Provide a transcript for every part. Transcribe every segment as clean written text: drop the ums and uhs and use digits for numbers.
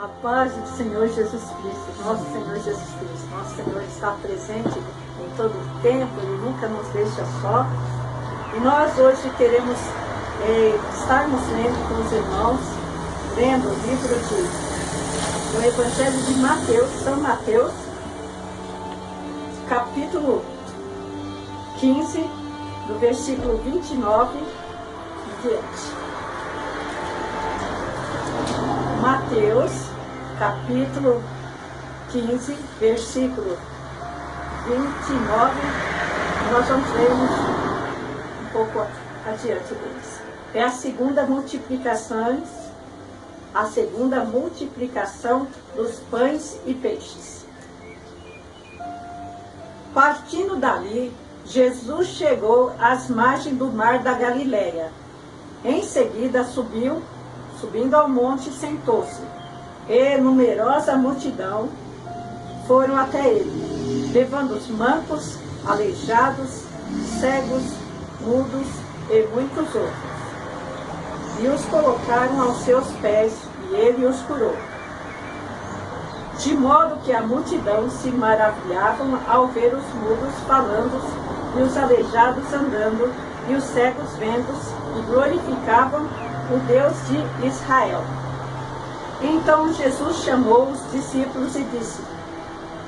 A paz do Senhor Jesus Cristo, nosso Senhor Jesus Cristo. Nosso Senhor está presente em todo o tempo, Ele nunca nos deixa só. E nós hoje queremos estarmos lendo com os irmãos, lendo o livro do Evangelho de Mateus, São Mateus, capítulo 15, do versículo 29 em diante. Mateus, capítulo 15, versículo 29, nós vamos ler um pouco adiante deles. É a segunda multiplicação dos pães e peixes. Partindo dali, Jesus chegou às margens do mar da Galileia. Em seguida subindo ao monte, sentou-se, e numerosa multidão foram até ele, levando os mancos, aleijados, cegos, mudos e muitos outros. E os colocaram aos seus pés, e ele os curou. De modo que a multidão se maravilhavam ao ver os mudos falando, e os aleijados andando, e os cegos vendo, e glorificavam o Deus de Israel. Então Jesus chamou os discípulos e disse: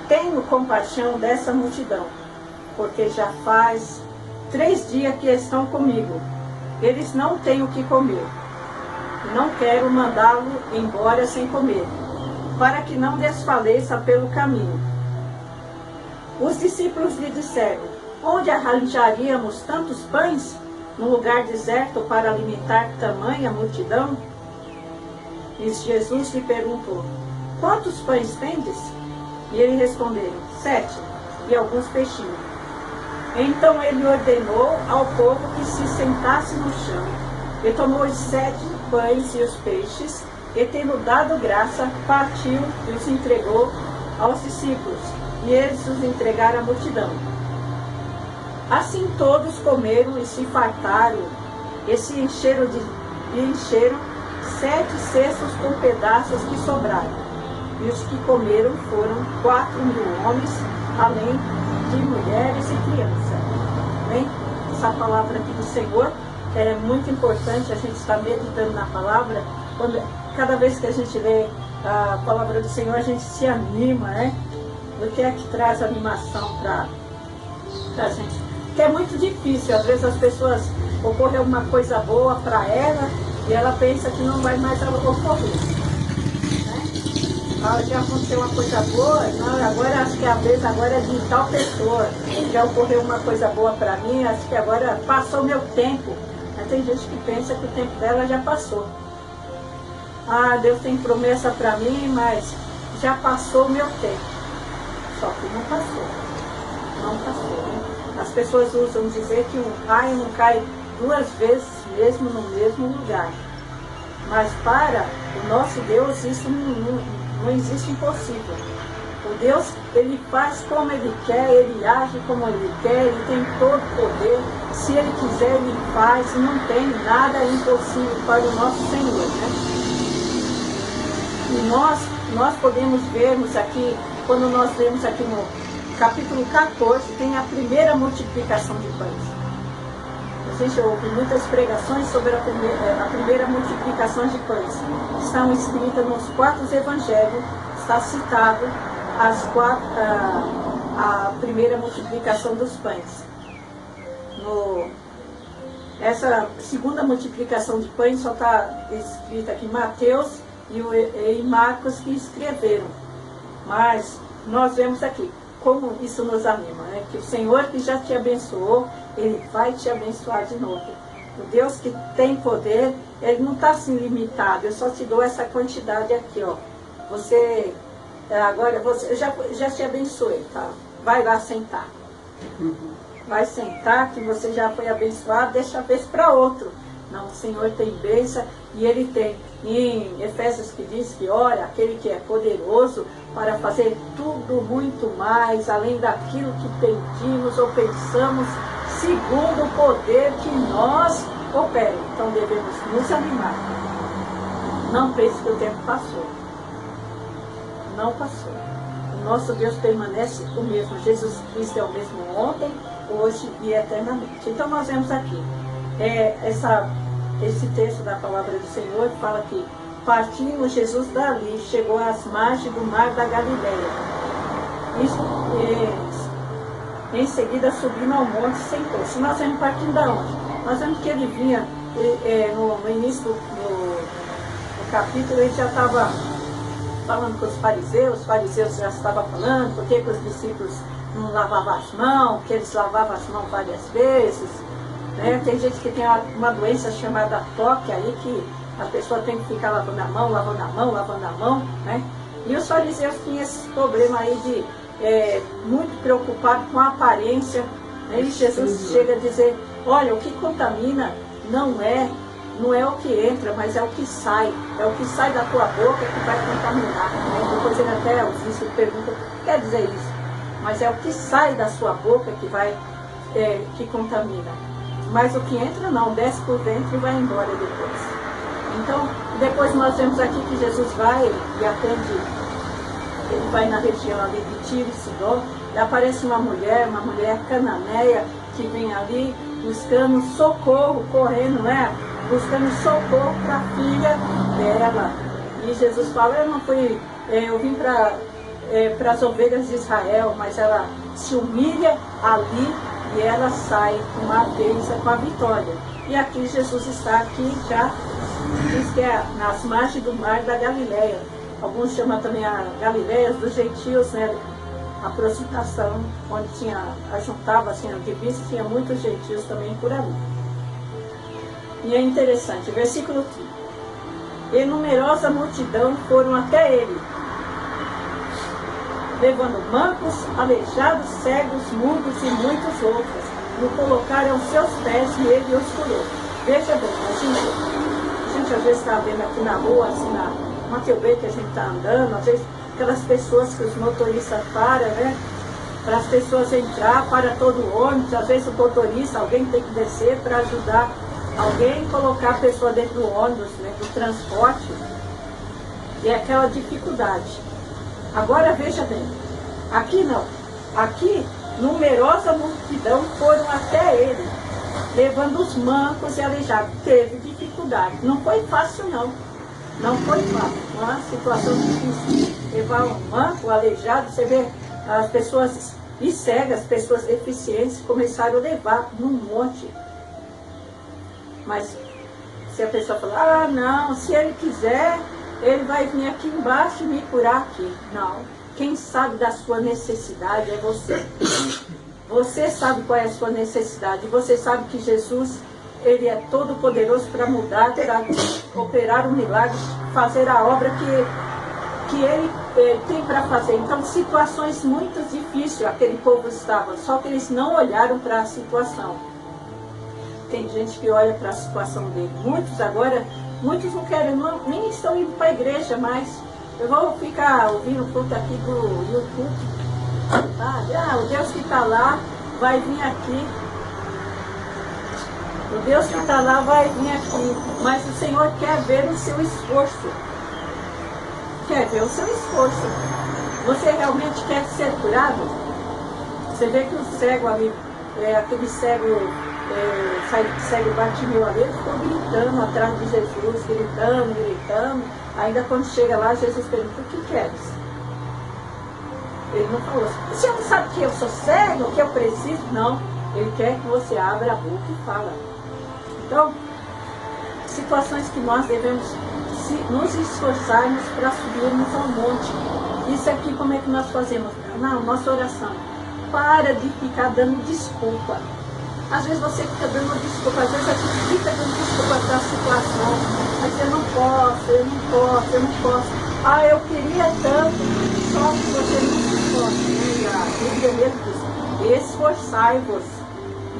Tenho compaixão dessa multidão, porque já faz 3 dias que estão comigo. Eles não têm o que comer. Não quero mandá-lo embora sem comer, para que não desfaleça pelo caminho. Os discípulos lhe disseram: Onde arranjaríamos tantos pães num lugar deserto para alimentar tamanha multidão? E Jesus lhe perguntou: Quantos pães tendes? E ele respondeu: 7, e alguns peixinhos. Então ele ordenou ao povo que se sentasse no chão, e tomou os 7 pães e os peixes, e tendo dado graça, partiu e os entregou aos discípulos, e eles os entregaram à multidão. Assim todos comeram e se fartaram, e se encheram 7 cestos com pedaços que sobraram. E os que comeram foram 4.000 homens, além de mulheres e crianças. Bem, essa palavra aqui do Senhor é muito importante, a gente está meditando na palavra. Cada vez que a gente lê a palavra do Senhor, a gente se anima, né? O que é que traz animação para a gente? Que é muito difícil, às vezes as pessoas ocorre alguma coisa boa para ela e ela pensa que não vai mais ocorrer, né? Já aconteceu uma coisa boa, não, agora acho que a vez agora é de tal pessoa, já ocorreu uma coisa boa para mim, acho que agora passou o meu tempo. Mas tem gente que pensa que o tempo dela já passou. Deus tem promessa para mim, mas já passou o meu tempo. Só que não passou. Não passou, né? As pessoas usam dizer que um raio não cai 2 vezes mesmo no mesmo lugar. Mas para o nosso Deus isso não existe impossível. O Deus, Ele faz como Ele quer, Ele age como Ele quer, Ele tem todo o poder. Se Ele quiser, Ele faz. Não tem nada impossível para o nosso Senhor, né? E nós podemos vermos aqui, quando nós lemos aqui no capítulo 14, tem a primeira multiplicação de pães. A gente ouve muitas pregações sobre a primeira multiplicação de pães. Estão escritas nos 4 evangelhos, está citado a primeira multiplicação dos pães. Essa segunda multiplicação de pães só está escrita aqui em Mateus e Marcos que escreveram. Mas nós vemos aqui como isso nos anima, né? Que o Senhor que já te abençoou, Ele vai te abençoar de novo. O Deus que tem poder, Ele não está assim limitado. Eu só te dou essa quantidade aqui, ó. Eu já te abençoei, tá? Vai lá sentar. Vai sentar que você já foi abençoado, deixa a vez para outro. Não, o Senhor tem bênção e Ele tem. Em Efésios que diz que, olha, aquele que é poderoso para fazer tudo muito mais, além daquilo que pedimos ou pensamos, segundo o poder que nós opera. Então devemos nos animar. Não pense que o tempo passou. não passou. O nosso Deus permanece o mesmo. Jesus Cristo é o mesmo ontem, hoje e eternamente. Então nós vemos aqui, esse texto da palavra do Senhor fala que partindo Jesus dali, chegou às margens do mar da Galileia. Em seguida subindo ao monte, sentou-se. Nós vemos partindo da onde? Nós vemos que ele vinha, no início do capítulo, ele já estava falando com os fariseus já estavam falando, porque que os discípulos não lavavam as mãos, que eles lavavam as mãos várias vezes. Né? Tem gente que tem uma doença chamada toque aí, que a pessoa tem que ficar lavando a mão, lavando a mão, lavando a mão, né? E os fariseus tinham esse problema aí de muito preocupado com a aparência, né? E Jesus chega a dizer, olha, o que contamina não é o que entra, mas é o que sai da tua boca que vai contaminar, né? Depois ele até, os discípulos perguntam, o que quer dizer isso? Mas é o que sai da sua boca que contamina. Mas o que entra não, desce por dentro e vai embora depois. Então, depois nós vemos aqui que Jesus vai e atende, ele vai na região ali de Tiro e Sidom, e aparece uma mulher cananeia, que vem ali buscando socorro, correndo, né? Buscando socorro para a filha dela. E Jesus fala, eu vim para as ovelhas de Israel, mas ela se humilha ali e ela sai com a bênção, com a vitória. E aqui Jesus está aqui já, diz que é nas margens do mar da Galileia. Alguns chamam também a Galileia dos gentios, né? A aproximação, onde juntava assim, a divisa, tinha muitos gentios também por ali. E é interessante, versículo 30. E numerosa multidão foram até ele, levando mancos, aleijados, cegos, mudos e muitos outros. O colocaram aos seus pés e ele os curou. Veja bem, a gente às vezes está vendo aqui na rua, assim, uma TV que a gente está andando, às vezes aquelas pessoas que os motoristas param, né? Para as pessoas entrar, para todo o ônibus, às vezes o motorista, alguém tem que descer para ajudar alguém colocar a pessoa dentro do ônibus, né, do transporte, e é aquela dificuldade. Agora veja bem, aqui não, aqui numerosa multidão foram até ele, levando os mancos e aleijados. Teve dificuldade, não foi fácil não foi fácil, uma situação difícil. Levar um manco, aleijado, você vê as pessoas e cegas, pessoas deficientes começaram a levar num monte. Mas se a pessoa falar, não, se ele quiser, ele vai vir aqui embaixo e me curar aqui. Não, quem sabe da sua necessidade é você. Você sabe qual é a sua necessidade. Você sabe que Jesus, ele é todo poderoso para mudar, para operar um milagre, fazer a obra que ele tem para fazer. Então, situações muito difíceis aquele povo estava, só que eles não olharam para a situação. Tem gente que olha para a situação dele. Muitos não querem, nem estão indo para a igreja mais. Eu vou ficar ouvindo o culto aqui do YouTube. O Deus que está lá vai vir aqui. O Deus que está lá vai vir aqui. Mas o Senhor quer ver o seu esforço. Quer ver o seu esforço. Você realmente quer ser curado? Você vê que o cego ali, aquele cego Bartimeu ali, ele ficou gritando atrás de Jesus, gritando. Ainda quando chega lá, Jesus pergunta, o que queres? Ele não falou assim, o senhor não sabe que eu sou cego, que eu preciso? Não, ele quer que você abra a boca e fala. Então, situações que nós devemos nos esforçarmos para subirmos ao monte. Isso aqui, como é que nós fazemos? Na nossa oração. Para de ficar dando desculpa. Às vezes você fica dando desculpa, às vezes a gente fica dando desculpa para a situação. Mas eu não posso. Ah, eu queria tanto, só que você não se esforça. E a Bíblia mesmo diz, esforçai-vos,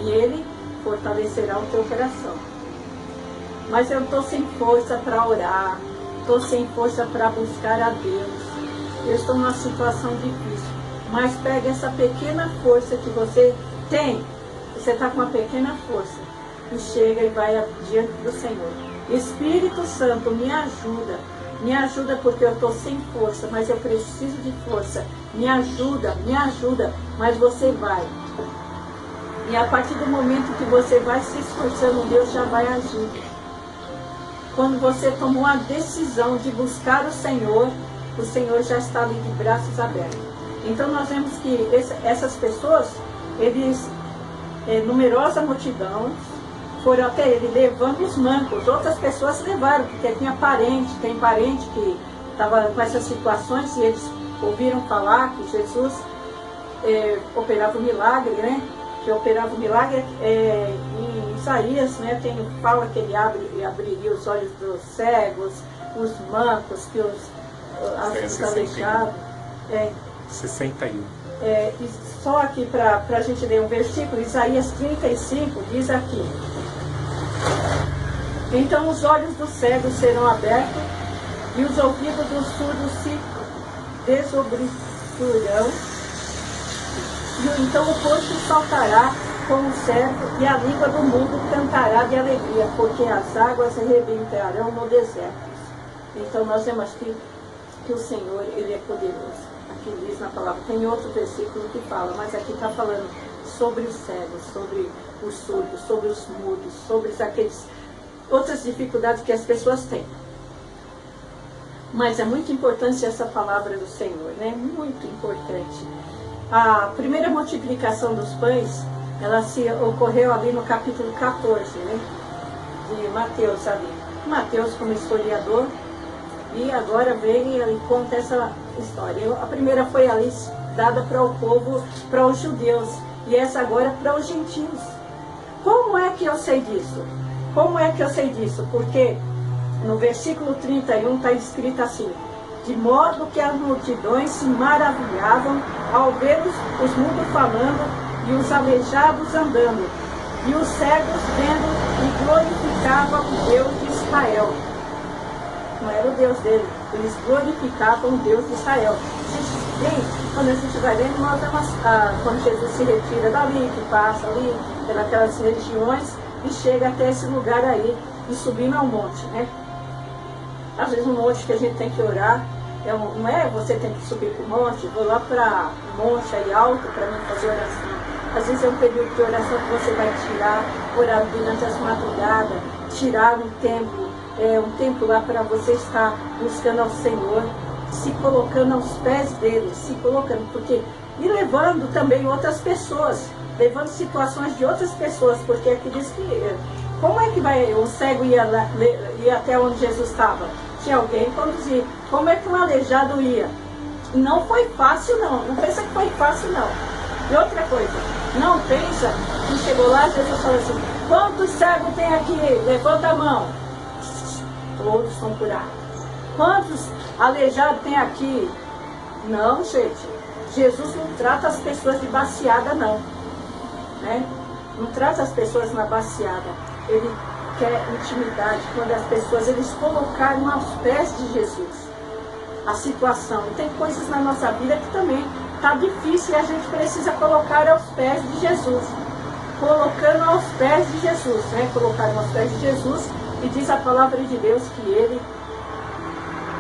e Ele fortalecerá o teu coração. Mas eu estou sem força para orar, estou sem força para buscar a Deus. Eu estou numa situação difícil. Mas pega essa pequena força que você tem. Você está com uma pequena força e chega e vai diante do Senhor. Espírito Santo, me ajuda Me ajuda porque eu estou sem força, mas eu preciso de força. Me ajuda, mas você vai. E a partir do momento que você vai se esforçando, Deus já vai agir. Quando você tomou a decisão de buscar o Senhor já está ali de braços abertos. Então nós vemos que essas pessoas, eles, numerosa multidão, foram até ele levando os mancos. Outras pessoas levaram, porque tem parente que estava com essas situações e eles ouviram falar que Jesus operava o milagre, né? Que operava o milagre em Isaías, né? Fala que ele abriria os olhos dos cegos, os mancos, que os aleijados. 61. E só aqui para a gente ler um versículo, Isaías 35 diz aqui: então os olhos dos cegos serão abertos e os ouvidos dos surdos se desobstruirão. E então o coxo saltará como o servo e a língua do mundo cantará de alegria, porque as águas rebentarão no deserto. Então nós vemos que o Senhor, Ele é poderoso. Aqui diz na palavra, tem outro versículo que fala, mas aqui está falando sobre os cegos, sobre os surdos, sobre os mudos, sobre aqueles outras dificuldades que as pessoas têm. Mas é muito importante essa palavra do Senhor, né? Muito importante. A primeira multiplicação dos pães, ela ocorreu ali no capítulo 14, né? De Mateus ali. Mateus como historiador, e agora vem e conta essa história. A primeira foi ali dada para o povo, para os judeus, e essa agora para os gentios. Como é que eu sei disso? Como é que eu sei disso? Porque no versículo 31 está escrito assim: de modo que as multidões se maravilhavam ao ver os mudos falando e os aleijados andando, e os cegos vendo e glorificavam o Deus de Israel. Não era o Deus dele, eles glorificavam o Deus de Israel. Quando a gente vai vendo, nós vemos quando Jesus se retira dali, que passa ali, pelas regiões, e chega até esse lugar aí, e subindo ao monte, né? Às vezes um monte que a gente tem que orar, não é você tem que subir para o monte, vou lá para o monte aí alto para mim fazer oração. Às vezes é um período de oração que você vai tirar, orar durante as madrugadas, tirar um tempo lá para você estar buscando ao Senhor, se colocando aos pés dele, se colocando, porque e levando também outras pessoas, levando situações de outras pessoas, porque aqui diz que como é que o cego ia até onde Jesus estava? Tinha alguém conduzir. Como é que um aleijado ia? Não foi fácil não, não pensa que foi fácil não. E outra coisa, não pensa que chegou lá, Jesus falou assim: quantos cegos tem aqui? Levanta a mão. Todos são curados. Quantos aleijados tem aqui? Não, gente. Jesus não trata as pessoas de baciada, não. Né? Não trata as pessoas na baciada. Ele quer intimidade quando as pessoas, eles colocaram aos pés de Jesus a situação. E tem coisas na nossa vida que também está difícil e a gente precisa colocar aos pés de Jesus. Colocando aos pés de Jesus, né? Colocaram aos pés de Jesus, e diz a palavra de Deus que ele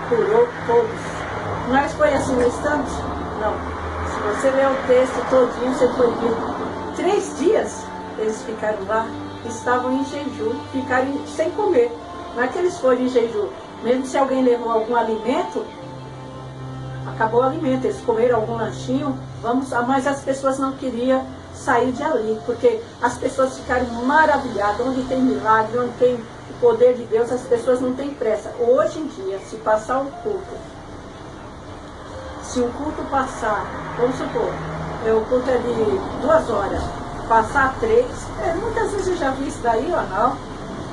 curou todos. Mas foi assim no instante? Não. Se você ler o texto todinho, você foi ver. 3 dias eles ficaram lá, estavam em jejum, ficaram sem comer. Não é que eles foram em jejum. Mesmo se alguém levou algum alimento, acabou o alimento, eles comeram algum lanchinho, mas as pessoas não queriam sair de ali, porque as pessoas ficaram maravilhadas. Onde tem milagre, onde tem o poder de Deus, as pessoas não têm pressa. Hoje em dia, se passar um culto, se o culto passar, vamos supor, o culto é de 2 horas, passar 3, muitas vezes eu já vi isso daí, não,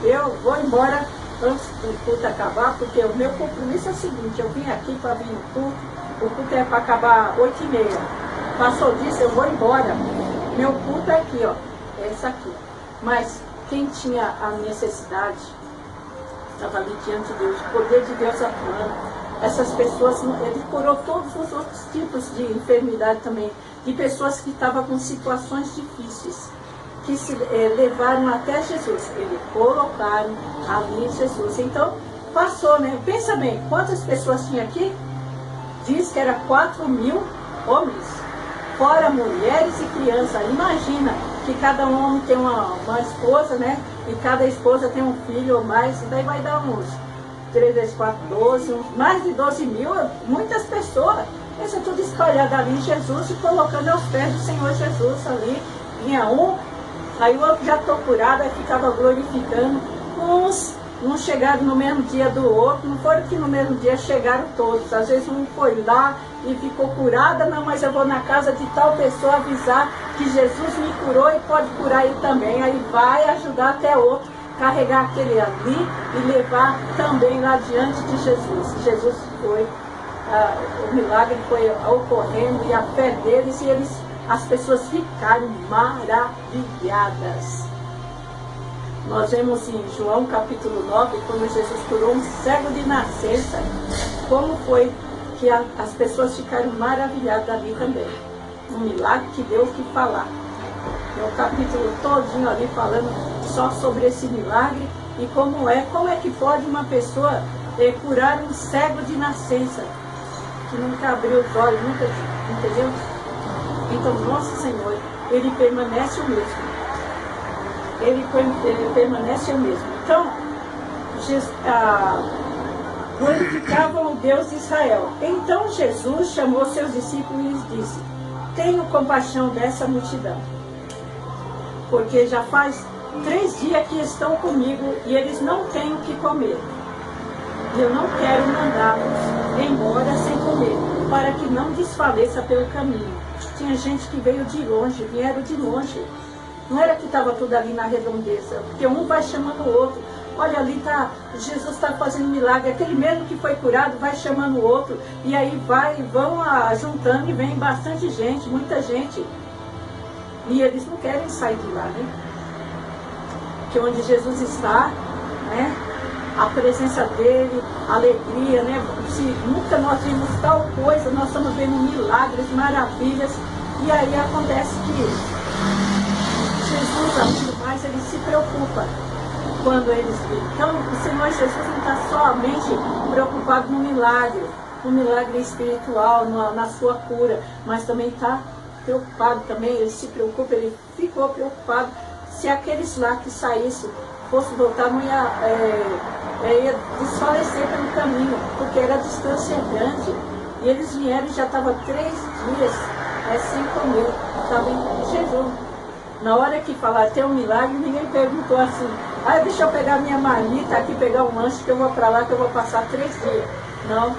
eu vou embora antes do culto acabar, porque o meu compromisso é o seguinte: eu vim aqui para vir no culto, o culto é para acabar 8h30, passou disso, eu vou embora, meu culto é aqui, é esse aqui. Mas quem tinha a necessidade estava ali diante de Deus, o poder de Deus atuando. Essas pessoas, ele curou todos os outros tipos de enfermidade também, de pessoas que estavam com situações difíceis, que se levaram até Jesus, eles colocaram ali Jesus. Então, passou, né? Pensa bem, quantas pessoas tinha aqui? Diz que era 4.000 homens, fora mulheres e crianças. Imagina que cada homem tem uma esposa, né? E cada esposa tem um filho ou mais, e daí vai dar uns 3 vezes 4, 12, mais de 12.000, muitas pessoas. Isso é tudo espalhado ali em Jesus e colocando aos pés do Senhor Jesus ali. Vinha um, aí o outro já estou curado, aí ficava glorificando. Uns não chegaram no mesmo dia do outro, não foram que no mesmo dia chegaram todos. Às vezes um foi lá e ficou curada, não, mas eu vou na casa de tal pessoa avisar que Jesus me curou e pode curar ele também. Aí vai ajudar até outro, carregar aquele ali e levar também lá diante de Jesus. Jesus foi, o milagre foi ocorrendo e a fé deles, e as pessoas ficaram maravilhadas. Nós vemos em João capítulo 9, quando Jesus curou um cego de nascença, como foi que as pessoas ficaram maravilhadas ali também. Um milagre que deu o que falar. É o capítulo todinho ali falando só sobre esse milagre e como é que pode uma pessoa curar um cego de nascença, que nunca abriu os olhos, nunca, entendeu? Então, nosso Senhor, Ele permanece o mesmo. Ele permanece o mesmo. Então, glorificavam o Deus de Israel. Então Jesus chamou seus discípulos e lhes disse: tenho compaixão dessa multidão, porque já faz 3 dias que estão comigo e eles não têm o que comer. Eu não quero mandá-los embora sem comer, para que não desfaleça pelo caminho. Tinha gente que veio de longe, vieram de longe. Não era que estava tudo ali na redondeza, porque um vai chamando o outro. Olha, ali Jesus está fazendo milagre. Aquele mesmo que foi curado vai chamando o outro. E aí vão juntando e vem bastante gente, muita gente. E eles não querem sair de lá, né? Porque onde Jesus está, né? A presença dele, a alegria, né? Se nunca nós vimos tal coisa, nós estamos vendo milagres, maravilhas. E aí acontece que Jesus, além do mais, ele se preocupa quando eles vêm. Então, o Senhor Jesus não está somente preocupado no milagre espiritual, na sua cura, mas também está preocupado também, ele se preocupa, ele ficou preocupado se aqueles lá que saíssem, fossem voltar, não ia desfalecer pelo caminho, porque era a distância grande. E eles vieram e já estavam 3 dias sem comer, estavam em jejum. Na hora que falaram tem um milagre, ninguém perguntou assim: deixa eu pegar minha marmita aqui, pegar um lanche que eu vou para lá, que eu vou passar 3 dias. Não.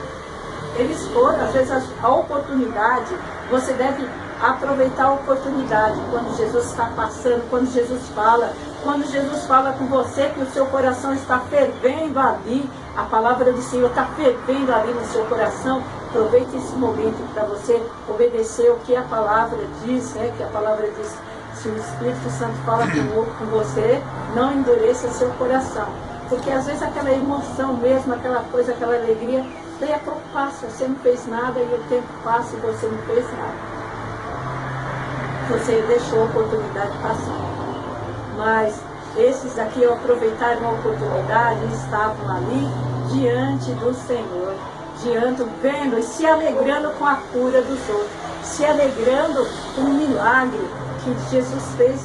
Eles foram, às vezes a oportunidade, você deve aproveitar a oportunidade quando Jesus está passando, quando Jesus fala com você que o seu coração está fervendo ali, a palavra do Senhor está fervendo ali no seu coração. Aproveite esse momento para você obedecer o que a palavra diz, né? Que a palavra diz: se o Espírito Santo fala com você, não endureça seu coração. Porque às vezes aquela emoção mesmo, aquela coisa, aquela alegria, daí a pouco passa, você não fez nada e o tempo passa e você não fez nada. Você deixou a oportunidade passar. Mas esses aqui aproveitaram a oportunidade e estavam ali diante do Senhor, vendo e se alegrando com a cura dos outros, se alegrando com o milagre que Jesus fez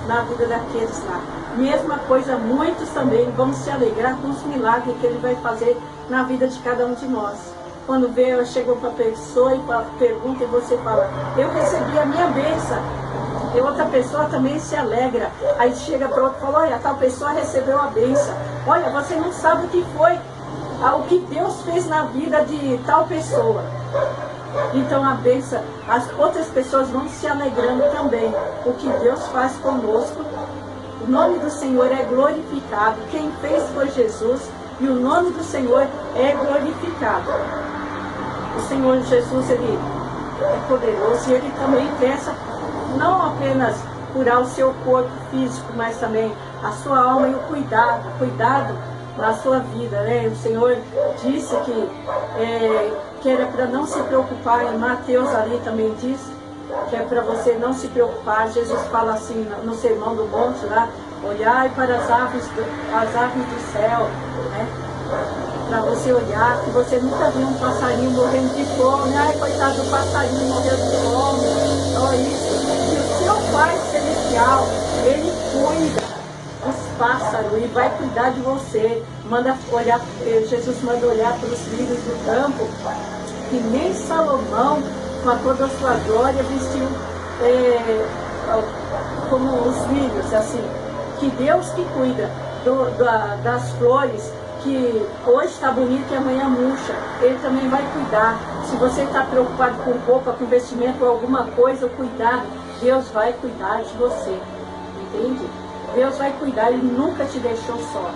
na vida daqueles lá. Mesma coisa, muitos também vão se alegrar com os milagres que Ele vai fazer na vida de cada um de nós. Quando chegou para a pessoa e pergunta e você fala: eu recebi a minha bênção. E outra pessoa também se alegra. Aí chega para outro e fala: olha, tal pessoa recebeu a bênção. Olha, você não sabe o que foi, o que Deus fez na vida de tal pessoa. Então a bênção, as outras pessoas vão se alegrando também. O que Deus faz conosco, o nome do Senhor é glorificado. Quem fez foi Jesus e o nome do Senhor é glorificado. O Senhor Jesus, Ele é poderoso e Ele também quer não apenas curar o seu corpo físico, mas também a sua alma e o cuidado na sua vida, né? O Senhor disse que era para não se preocupar. Em Mateus ali também diz que é para você não se preocupar. Jesus fala assim no Sermão do Monte lá: olhai para as aves do céu, né? para você olhar, que você nunca viu um passarinho morrendo de fome. Ai, coitado do passarinho, morreu de fome. Só isso. E o seu Pai Celestial, Ele cuida dos pássaros e vai cuidar de você. Manda olhar, Jesus manda olhar para os lírios do campo, que nem Salomão, com toda a sua glória, vestiu como os lírios, assim. Que Deus que cuida das flores, que hoje está bonito e amanhã murcha, Ele também vai cuidar. Se você está preocupado com roupa, com vestimento ou alguma coisa, o cuidado, Deus vai cuidar de você, entende? Deus vai cuidar, Ele nunca te deixou só.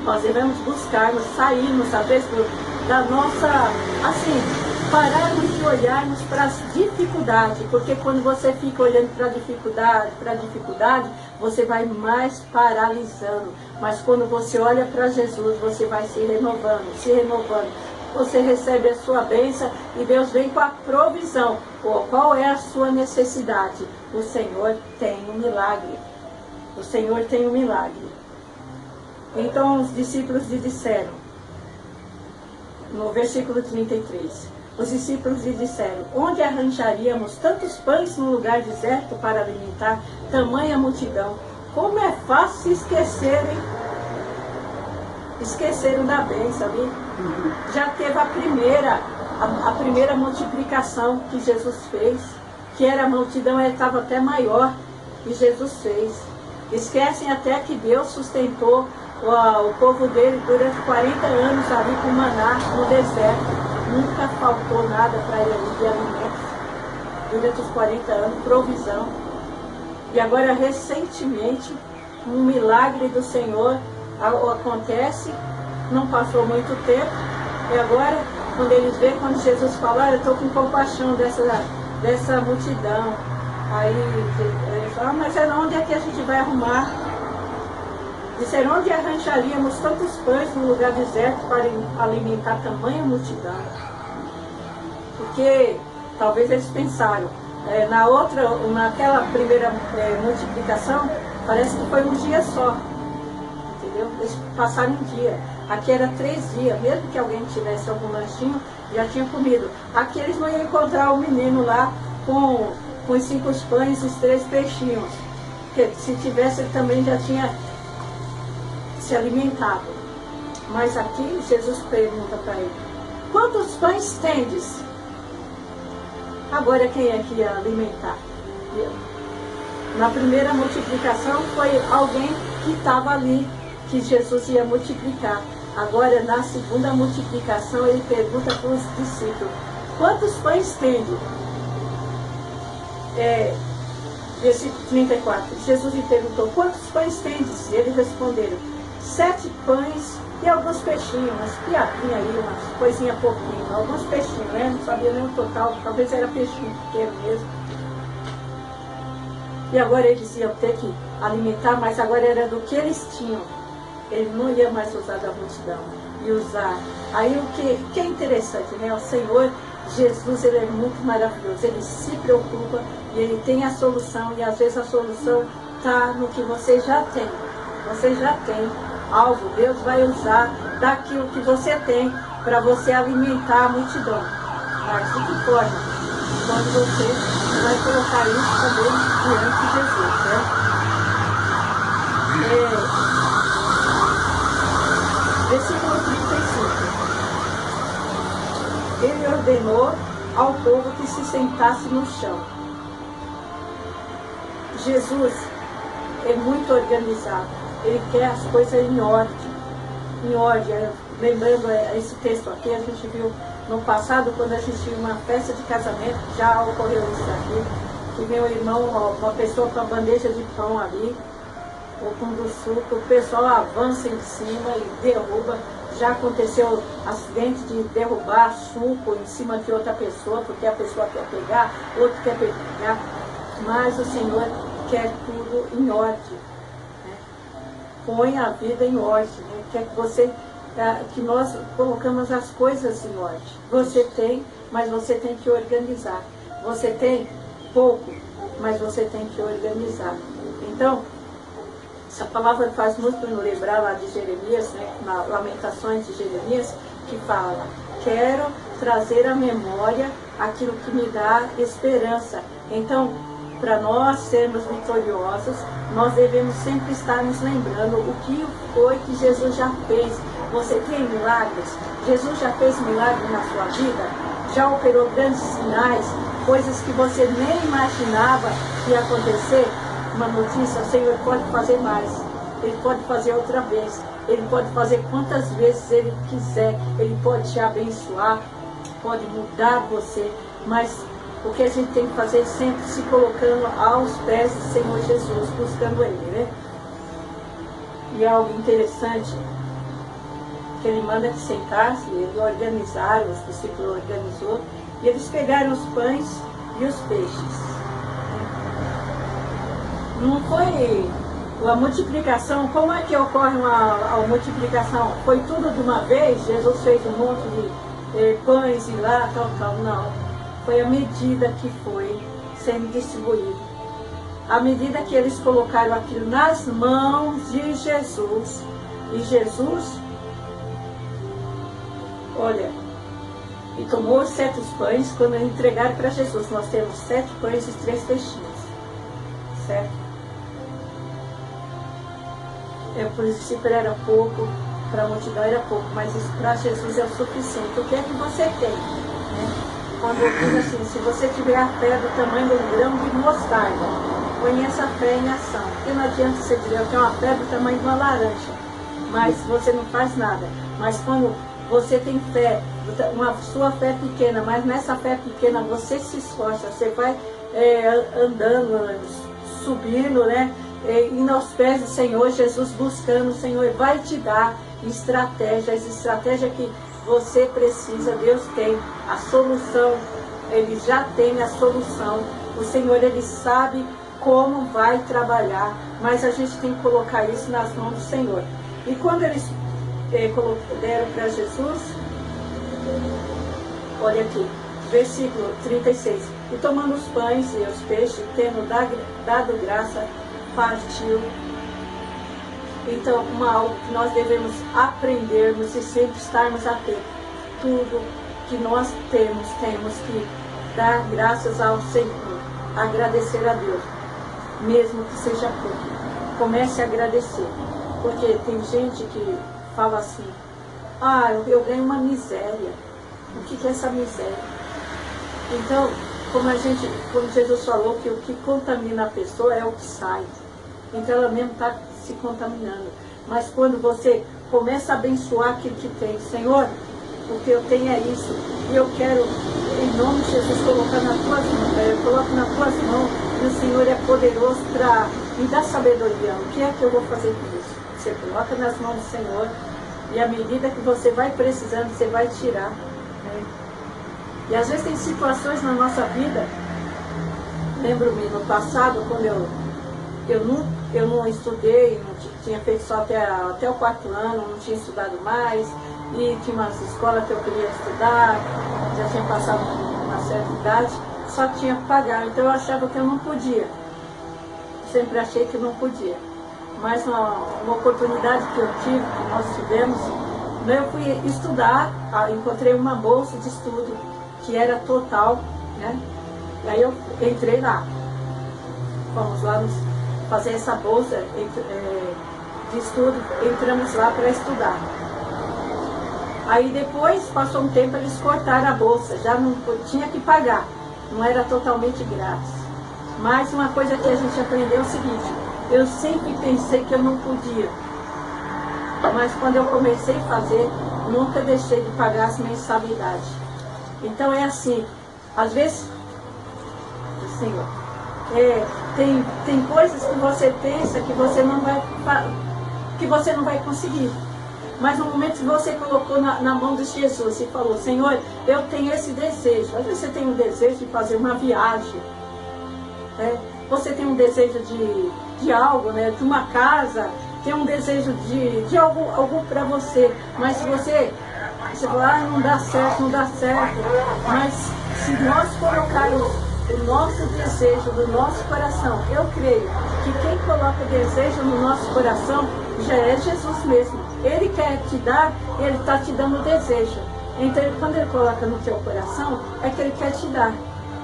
Nós devemos buscarmos, sairmos, às vezes, da nossa, assim, pararmos de olharmos para as dificuldades, porque quando você fica olhando para a dificuldade, você vai mais paralisando. Mas quando você olha para Jesus, você vai se renovando, se renovando. Você recebe a sua bênção e Deus vem com a provisão. Qual é a sua necessidade? O Senhor tem um milagre. O Senhor tem um milagre. Então os discípulos lhe disseram, no versículo 33, os discípulos lhe disseram: onde arranjaríamos tantos pães no lugar deserto para alimentar tamanha multidão? Como é fácil esqueceram da bênção, viu? Já teve a primeira multiplicação que Jesus fez, que era a multidão, ela estava até maior, que Jesus fez. Esquecem até que Deus sustentou o povo dele durante 40 anos ali com maná no deserto. Nunca faltou nada para ele de alimentos. Durante os 40 anos, provisão. E agora, recentemente, um milagre do Senhor acontece. Não passou muito tempo. E agora, quando eles veem, quando Jesus fala, eu estou com compaixão dessa multidão. Aí eles falam, mas onde é que a gente vai arrumar? Disseram, onde arranjaríamos tantos pães no lugar deserto para alimentar tamanha multidão? Porque talvez eles pensaram, naquela primeira multiplicação, parece que foi um dia só, entendeu? Eles passaram um dia. Aqui era 3 dias, mesmo que alguém tivesse algum lanchinho, já tinha comido. Aqui eles não iam encontrar o menino lá com os 5 pães e os 3 peixinhos. Porque se tivesse, ele também já tinha se alimentado. Mas aqui Jesus pergunta para ele: quantos pães tendes? Agora quem é que ia alimentar? Na primeira multiplicação foi alguém que estava ali, que Jesus ia multiplicar. Agora na segunda multiplicação ele pergunta para os discípulos: quantos pães tendes? Versículo 34. Jesus lhe perguntou: quantos pães tendes? E eles responderam: 7 pães e alguns peixinhos, umas piadinhas aí, umas coisinhas pouquinho, alguns peixinhos, né? Não sabia nem o total, talvez era peixinho pequeno mesmo. E agora eles iam ter que alimentar, mas agora era do que eles tinham. Ele não ia mais usar da multidão, ia usar. Aí o que é interessante, né? O Senhor Jesus, Ele é muito maravilhoso, Ele se preocupa e Ele tem a solução, e às vezes a solução está no que você já tem. Você já tem algo, Deus vai usar daquilo que você tem para você alimentar a multidão. Mas de que forma? Quando você vai colocar isso também diante de Jesus, né? Versículo 35. Ele ordenou ao povo que se sentasse no chão. Jesus é muito organizado. Ele quer as coisas em ordem. Em ordem. Lembrando esse texto aqui, a gente viu no passado, quando a gente tinha uma festa de casamento, já ocorreu isso aqui, que meu irmão, uma pessoa com a bandeja de pão ali, ou com do suco, o pessoal avança em cima e derruba. Já aconteceu acidente de derrubar suco em cima de outra pessoa, porque a pessoa quer pegar, outro quer pegar, mas o Senhor quer tudo em ordem. Põe a vida em ordem, né? Quer que nós colocamos as coisas em ordem. Você tem, mas você tem que organizar. Você tem pouco, mas você tem que organizar. Então, Essa palavra faz muito me lembrar lá de Jeremias, né, na Lamentações de Jeremias, que fala: quero trazer à memória aquilo que me dá esperança. Então, para nós sermos vitoriosos, nós devemos sempre estar nos lembrando o que foi que Jesus já fez. Você tem milagres? Jesus já fez milagre na sua vida? Já operou grandes sinais, coisas que você nem imaginava que ia acontecer? Uma notícia: o Senhor pode fazer mais, Ele pode fazer outra vez, Ele pode fazer quantas vezes Ele quiser, Ele pode te abençoar, pode mudar você, mas o que a gente tem que fazer é sempre se colocando aos pés do Senhor Jesus, buscando Ele, né? E é algo interessante, que Ele manda que sentasse, Ele organizaram, os discípulos organizou, e eles pegaram os pães e os peixes. Não foi a multiplicação. Como é que ocorre a multiplicação? Foi tudo de uma vez? Jesus fez um monte de pães e lá, tal, não. Foi à medida que foi sendo distribuído. À medida que eles colocaram aquilo nas mãos de Jesus. E Jesus, olha, e tomou os 7 pães. Quando entregaram para Jesus, nós temos 7 pães e 3 peixinhos. Certo? Para os discípulos era pouco, para a multidão era pouco, mas para Jesus é o suficiente. O que é que você tem? Né? Quando diz assim: se você tiver a fé do tamanho de um grão de mostarda, põe essa fé em ação. Porque não adianta você dizer: eu tenho uma fé do tamanho de uma laranja, mas você não faz nada. Mas quando você tem fé, sua fé pequena, mas nessa fé pequena você se esforça, você vai andando, subindo, né? Indo aos pés do Senhor Jesus, buscando o Senhor, vai te dar estratégias, estratégia que você precisa. Deus tem a solução, Ele já tem a solução. O Senhor, Ele sabe como vai trabalhar, mas a gente tem que colocar isso nas mãos do Senhor. E quando eles deram para Jesus, olha aqui, versículo 36, e tomando os pães e os peixes, tendo dado graça, partiu. Então, algo que nós devemos aprendermos e sempre estarmos atentos. Tudo que nós temos que dar graças ao Senhor, agradecer a Deus, mesmo que seja pouco. Comece a agradecer, porque tem gente que fala assim: eu ganho uma miséria. O que é essa miséria? Então, como Jesus falou, que o que contamina a pessoa é o que sai. Então ela mesmo está se contaminando. Mas quando você começa a abençoar aquilo que tem: Senhor, o que eu tenho é isso, e eu quero, em nome de Jesus, colocar nas tuas mãos. Eu coloco nas tuas mãos, e o Senhor é poderoso para me dar sabedoria. O que é que eu vou fazer com isso? Você coloca nas mãos do Senhor, e à medida que você vai precisando, você vai tirar. Né? E às vezes tem situações na nossa vida. Lembro-me no passado, quando eu não estudei, não tinha feito só até o 4º ano, não tinha estudado mais, e tinha umas escolas que eu queria estudar, já tinha passado uma certa idade, só tinha que pagar. Então eu achava que eu não podia. Sempre achei que não podia. Mas uma oportunidade que eu tive, que nós tivemos, eu fui estudar, encontrei uma bolsa de estudo que era total, né? E aí eu entrei lá. Fomos lá fazer essa bolsa de estudo, entramos lá para estudar. Aí depois, passou um tempo, eles cortaram a bolsa, já não tinha que pagar, não era totalmente grátis. Mas uma coisa que a gente aprendeu é o seguinte: eu sempre pensei que eu não podia, mas quando eu comecei a fazer, nunca deixei de pagar as mensalidades. Então é assim, às vezes, Senhor, tem coisas que você pensa que você não vai conseguir. Mas no momento que você colocou na mão de Jesus e falou: Senhor, eu tenho esse desejo. Às vezes você tem um desejo de fazer uma viagem, né? Você tem um desejo de algo, né? De uma casa, tem um desejo de algo para você. Mas se você fala: não dá certo, não dá certo. Mas se nós colocarmos o nosso desejo do nosso coração. Eu creio que quem coloca o desejo no nosso coração já é Jesus mesmo. Ele quer te dar, ele está te dando o desejo. Então, quando ele coloca no teu coração, é que ele quer te dar.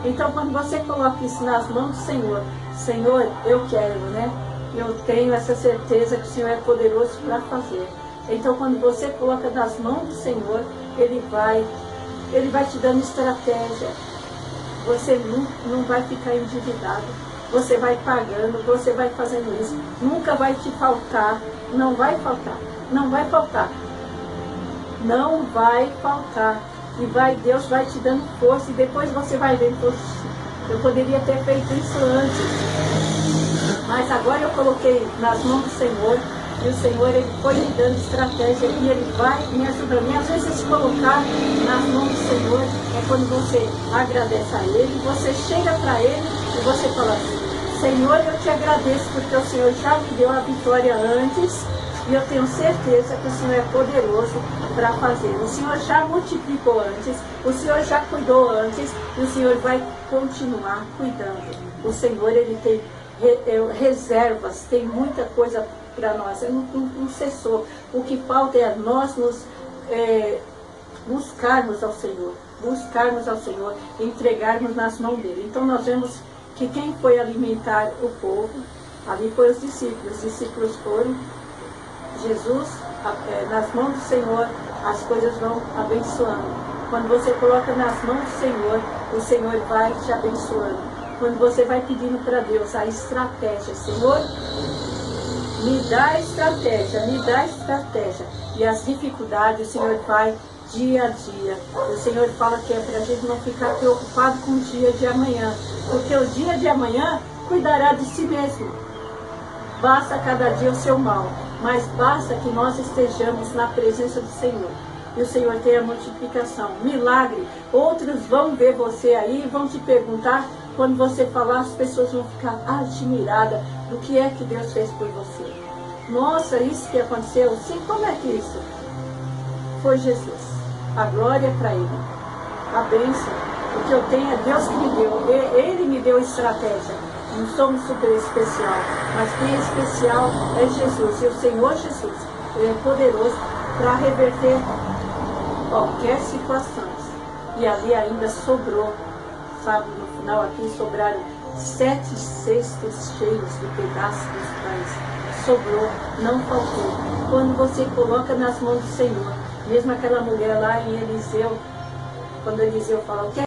Então, quando você coloca isso nas mãos do Senhor, Senhor, eu quero, né? Eu tenho essa certeza que o Senhor é poderoso para fazer. Então, quando você coloca nas mãos do Senhor, Ele vai te dando estratégia. Você não vai ficar endividado. Você vai pagando, você vai fazendo isso. Nunca vai te faltar. Não vai faltar. Não vai faltar. Não vai faltar. E Deus vai te dando força. E depois você vai ver, poxa, eu poderia ter feito isso antes. Mas agora eu coloquei nas mãos do Senhor. E o Senhor, Ele foi me dando estratégia e Ele vai me ajudando. E às vezes colocar nas mãos do Senhor é quando você agradece a Ele, você chega para Ele e você fala assim, Senhor, eu te agradeço porque o Senhor já me deu a vitória antes e eu tenho certeza que o Senhor é poderoso para fazer. O Senhor já multiplicou antes, o Senhor já cuidou antes e o Senhor vai continuar cuidando. O Senhor, Ele tem reservas, tem muita coisa para nós, não cessou. O que falta é nós buscarmos ao Senhor, entregarmos nas mãos dele. Então nós vemos que quem foi alimentar o povo, ali foram os discípulos foram, Jesus, nas mãos do Senhor, as coisas vão abençoando. Quando você coloca nas mãos do Senhor, o Senhor vai te abençoando. Quando você vai pedindo para Deus a estratégia, Senhor, me dá estratégia, me dá estratégia. E as dificuldades o Senhor vai dia a dia. O Senhor fala que é para a gente não ficar preocupado com o dia de amanhã, porque o dia de amanhã cuidará de si mesmo. Basta cada dia o seu mal, mas basta que nós estejamos na presença do Senhor. E o Senhor tem a multiplicação, milagre. Outros vão ver você aí e vão te perguntar. Quando você falar, as pessoas vão ficar admiradas do que é que Deus fez por você. Nossa, isso que aconteceu? Sim, como é que isso? Foi Jesus. A glória é para Ele. A bênção. O que eu tenho é Deus que me deu. Ele me deu estratégia. Não somos super especial, mas quem é especial é Jesus. E o Senhor Jesus, Ele é poderoso para reverter qualquer situação. E ali ainda sobrou, sabe, no final aqui sobraram 7 cestos cheios de pedaços dos pães. Sobrou, não faltou. Quando você coloca nas mãos do Senhor, mesmo aquela mulher lá em Eliseu, quando Eliseu fala, o que é